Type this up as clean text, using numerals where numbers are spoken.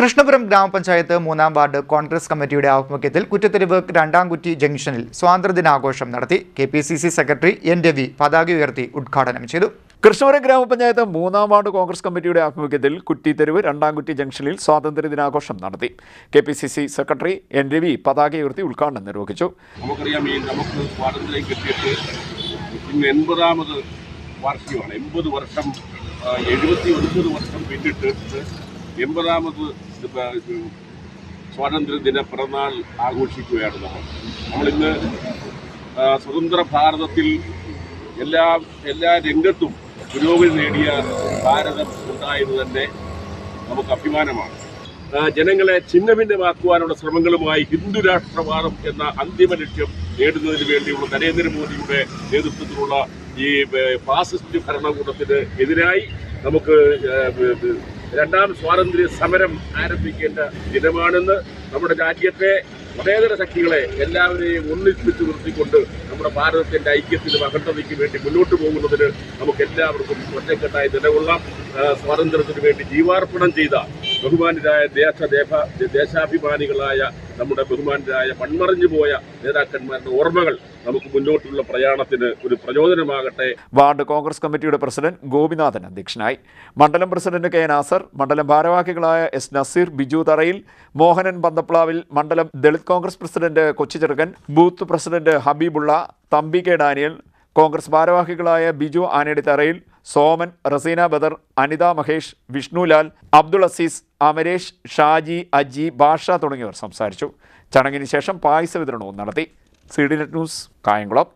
കൃഷ്ണപുരം ഗ്രാമപഞ്ചായത്ത് 3-ാം വാർഡ് കോൺഗ്രസ് കമ്മിറ്റിയുടെ ആഭിമുഖ്യത്തിൽ കുറ്റത്തെരുവ് രണ്ടാംകുറ്റി ജംഗ്ഷനിൽ സ്വാതന്ത്ര്യദിനാഘോഷം നടത്തി. KPCC secretary N. രവി പതാക ഉയർത്തി ഉദ്ഘാടനം ചെയ്തു. കൃഷ്ണപുരം ഗ്രാമപഞ്ചായത്ത് 3-ാം വാർഡ് കോൺഗ്രസ് കമ്മിറ്റിയുടെ ആഭിമുഖ്യത്തിൽ കുറ്റിത്തെരുവ് രണ്ടാംകുറ്റി ജംഗ്ഷനിൽ സ്വാതന്ത്ര്യദിനാഘോഷം നടത്തി. KPCC secretary N. രവി പതാക ഉയർത്തി ഉദ്ഘാടനം നിർവഹിച്ചു. നമുക്കറിയാം, നമുക്ക് സ്വാതന്ത്ര്യം കിട്ടിയിട്ട് ഇന്ന് 80ാമത് വാർഷികമാണ്. 80 വർഷം 79 വർഷം പിന്നിട്ട് 80ാമത് സ്വാതന്ത്ര്യദിന പിറന്നാൾ ആഘോഷിക്കുകയാണ് നമ്മളിന്ന്. സ്വതന്ത്ര ഭാരതത്തിൽ എല്ലാ രംഗത്തും പുരോഗതി നേടിയ ഭാരതം ഉണ്ടായത് തന്നെ നമുക്ക് അഭിമാനമാണ്. ജനങ്ങളെ ഛിന്നഭിന്നമാക്കുവാനുള്ള ശ്രമങ്ങളുമായി ഹിന്ദു രാഷ്ട്രവാദം എന്ന അന്തിമ ലക്ഷ്യം നേടുന്നതിന് വേണ്ടിയുള്ള നരേന്ദ്രമോദിയുടെ നേതൃത്വത്തിലുള്ള ഈ ഫാസിസ്റ്റ് ഭരണകൂടത്തിന് എതിരായി നമുക്ക് രണ്ടാം സ്വാതന്ത്ര്യ സമരം ആരംഭിക്കേണ്ട ദിനമാണെന്ന് നമ്മുടെ രാജ്യത്തെ മതേതര ശക്തികളെ എല്ലാവരെയും ഒന്നിപ്പിച്ച് നിർത്തിക്കൊണ്ട് നമ്മുടെ ഭാരതത്തിൻ്റെ ഐക്യത്തിനും അഖണ്ഡതയ്ക്കും വേണ്ടി മുന്നോട്ട് പോകുന്നതിന് നമുക്ക് എല്ലാവർക്കും ഒറ്റക്കെട്ടായി നിലകൊള്ളാം. സ്വാതന്ത്ര്യത്തിന് വേണ്ടി ജീവാർപ്പണം ചെയ്ത ബഹുമാനരായ ദേശാഭിമാനികളായ നമ്മുടെ ബഹുമാനരായ മൺമറഞ്ഞു പോയ നേതാക്കന്മാരുടെ ഓർമ്മകൾ നമുക്ക് മുന്നോട്ടുള്ള പ്രയാണത്തിന് ഒരു പ്രചോദനമാകട്ടെ. വാർഡ് കോൺഗ്രസ് കമ്മിറ്റിയുടെ പ്രസിഡന്റ് ഗോപിനാഥൻ അധ്യക്ഷനായി. മണ്ഡലം പ്രസിഡന്റ് K. നാസർ, മണ്ഡലം ഭാരവാഹികളായ S. നസീർ, ബിജു തറയിൽ, മോഹനൻ പന്തപ്ലാവിൽ, മണ്ഡലം Dalit Congress president Kochicherukkan, booth president Habibulla, Thampi K. Daniel, Congress ഭാരവാഹികളായ ബിജു ആനേടിത്തറയിൽ, സോമൻ, റസീന ബദർ, അനിത മഹേഷ്, വിഷ്ണുലാൽ, അബ്ദുൾ അസീസ്, അമരേഷ്, ഷാജി, അജി, ഭാഷ തുടങ്ങിയവർ സംസാരിച്ചു. ചടങ്ങിന് ശേഷം പായസ വിതരണവും നടത്തി. CD net news, Kayamkulam.